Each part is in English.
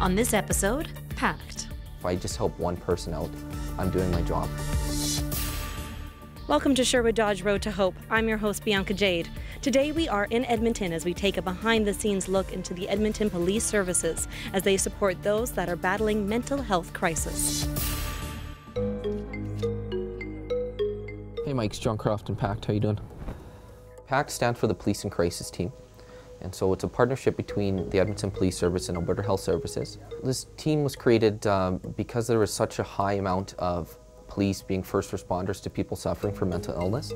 On this episode, P.A.C.T. If I just help one person out, I'm doing my job. Welcome to Sherwood Dodge Road to Hope. I'm your host, Bianca Jade. Today we are in Edmonton as we take a behind-the-scenes look into the Edmonton Police Services as they support those that are battling mental health crisis. Hey Mike, it's John Croft and P.A.C.T. How you doing? P.A.C.T. stands for the Police and Crisis Team. And so it's a partnership between the Edmonton Police Service and Alberta Health Services. This team was created because there was such a high amount of police being first responders to people suffering from mental illness.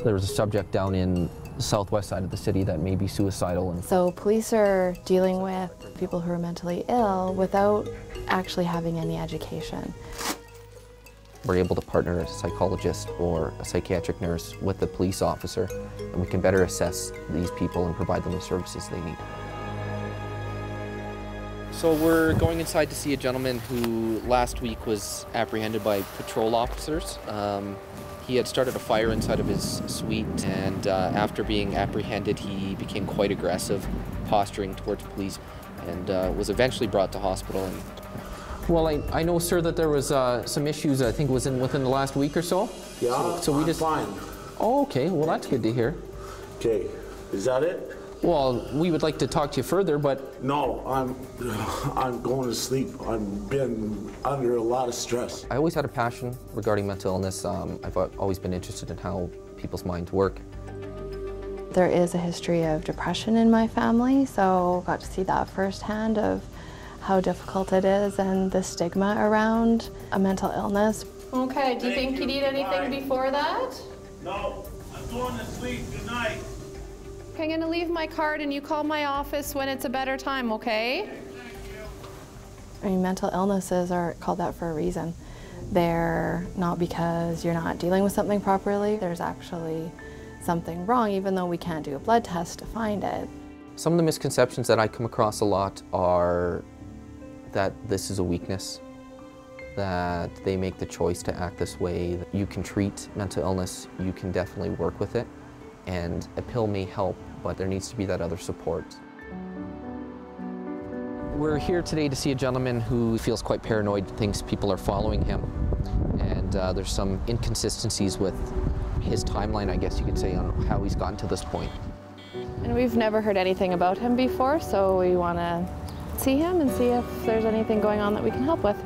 There was a subject down in the southwest side of the city that may be suicidal. So police are dealing with people who are mentally ill without actually having any education. We're able to partner a psychologist or a psychiatric nurse with the police officer, and we can better assess these people and provide them the services they need. So we're going inside to see a gentleman who last week was apprehended by patrol officers. He had started a fire inside of his suite, and after being apprehended, he became quite aggressive, posturing towards police, and was eventually brought to hospital. Well, I know, sir, that there was some issues, I think it was within the last week or so. Yeah, so we just fine. Oh, okay. Well, that's good to hear. Okay, is that it? Well, we would like to talk to you further, but... No, I'm going to sleep. I've been under a lot of stress. I always had a passion regarding mental illness. I've always been interested in how people's minds work. There is a history of depression in my family, so got to see that firsthand of how difficult it is and the stigma around a mental illness. Okay, do you think you need anything before that? No, I'm going to sleep. Good night. Okay, I'm going to leave my card and you call my office when it's a better time, okay? I mean, mental illnesses are called that for a reason. They're not because you're not dealing with something properly. There's actually something wrong, even though we can't do a blood test to find it. Some of the misconceptions that I come across a lot are that this is a weakness, that they make the choice to act this way. You can treat mental illness, you can definitely work with it, and a pill may help, but there needs to be that other support. We're here today to see a gentleman who feels quite paranoid, thinks people are following him, and there's some inconsistencies with his timeline, I guess you could say, on how he's gotten to this point. And we've never heard anything about him before, so we want to see him and see if there's anything going on that we can help with.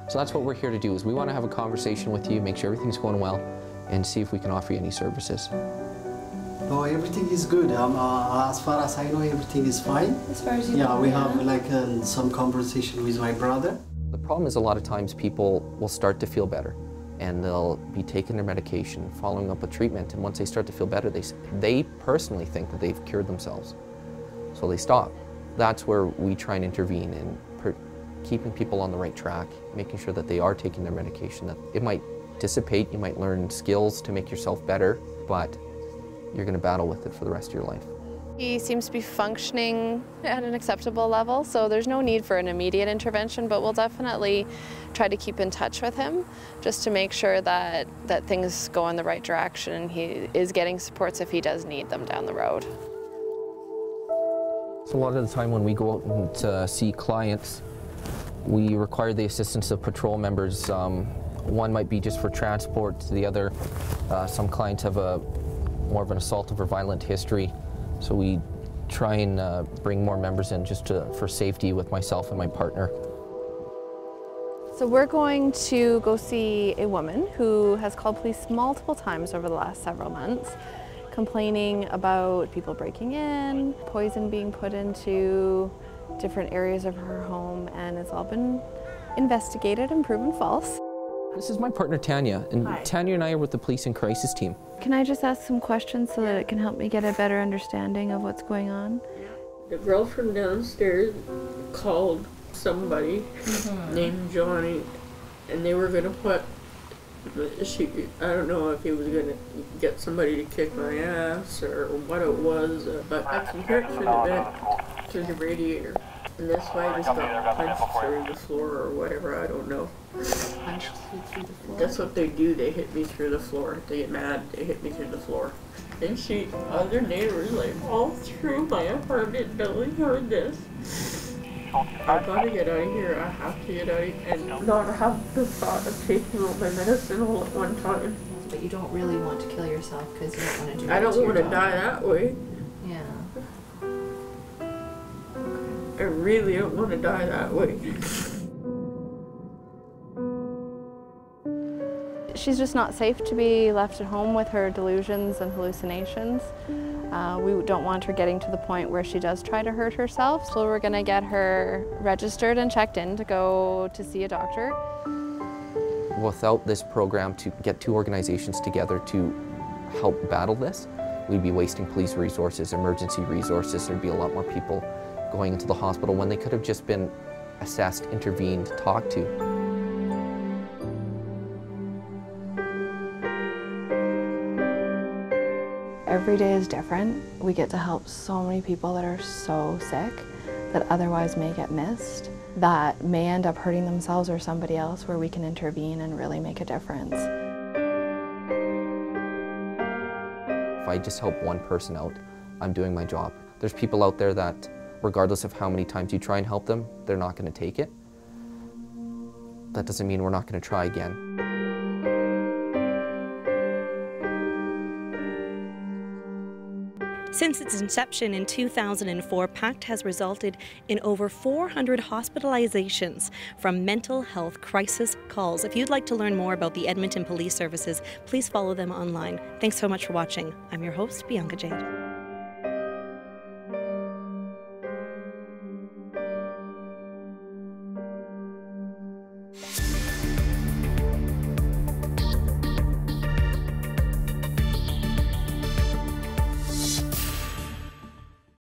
So that's what we're here to do, is we want to have a conversation with you, make sure everything's going well, and see if we can offer you any services. No, everything is good. As far as I know, everything is fine. As far as you know, know, we have like some conversation with my brother. The problem is a lot of times people will start to feel better, and they'll be taking their medication, following up with treatment, and once they start to feel better, they personally think that they've cured themselves, so they stop. That's where we try and intervene in keeping people on the right track, making sure that they are taking their medication, that it might dissipate, you might learn skills to make yourself better, but you're going to battle with it for the rest of your life. He seems to be functioning at an acceptable level, so there's no need for an immediate intervention, but we'll definitely try to keep in touch with him just to make sure that things go in the right direction and he is getting supports if he does need them down the road. So a lot of the time when we go out and see clients, we require the assistance of patrol members. One might be just for transport, the other, some clients have more of an assaultive or violent history. So we try and bring more members in just for safety with myself and my partner. So we're going to go see a woman who has called police multiple times over the last several months, complaining about people breaking in, poison being put into different areas of her home, and it's all been investigated and proven false. This is my partner Tanya, and Hi. Tanya and I are with the Police and Crisis Team. Can I just ask some questions so that it can help me get a better understanding of what's going on? The girl from downstairs called somebody named Johnny, and they were going to put, I don't know if he was going to get somebody to kick my ass or what it was, but I can hear it through the vent, through the radiator. And that's why I just got punched through the floor or whatever, I don't know. Punched you through the floor? That's what they do, they hit me through the floor. They get mad, they hit me through the floor. And other neighbors, like, all through my apartment building heard this. I gotta get out of here. I have to get out of here and not have the thought of taking all my medicine all at one time. But you don't really want to kill yourself because you don't want to do I it don't to your want to dog. die that way. Yeah. I really don't want to die that way. She's just not safe to be left at home with her delusions and hallucinations. We don't want her getting to the point where she does try to hurt herself, so we're going to get her registered and checked in to go to see a doctor. Without this program to get two organizations together to help battle this, we'd be wasting police resources, emergency resources. There'd be a lot more people going into the hospital when they could have just been assessed, intervened, talked to. Every day is different. We get to help so many people that are so sick that otherwise may get missed, that may end up hurting themselves or somebody else, where we can intervene and really make a difference. If I just help one person out, I'm doing my job. There's people out there that, regardless of how many times you try and help them, they're not going to take it. That doesn't mean we're not going to try again. Since its inception in 2004, P.A.C.T has resulted in over 400 hospitalizations from mental health crisis calls. If you'd like to learn more about the Edmonton Police Services, please follow them online. Thanks so much for watching. I'm your host, Bianca Jade.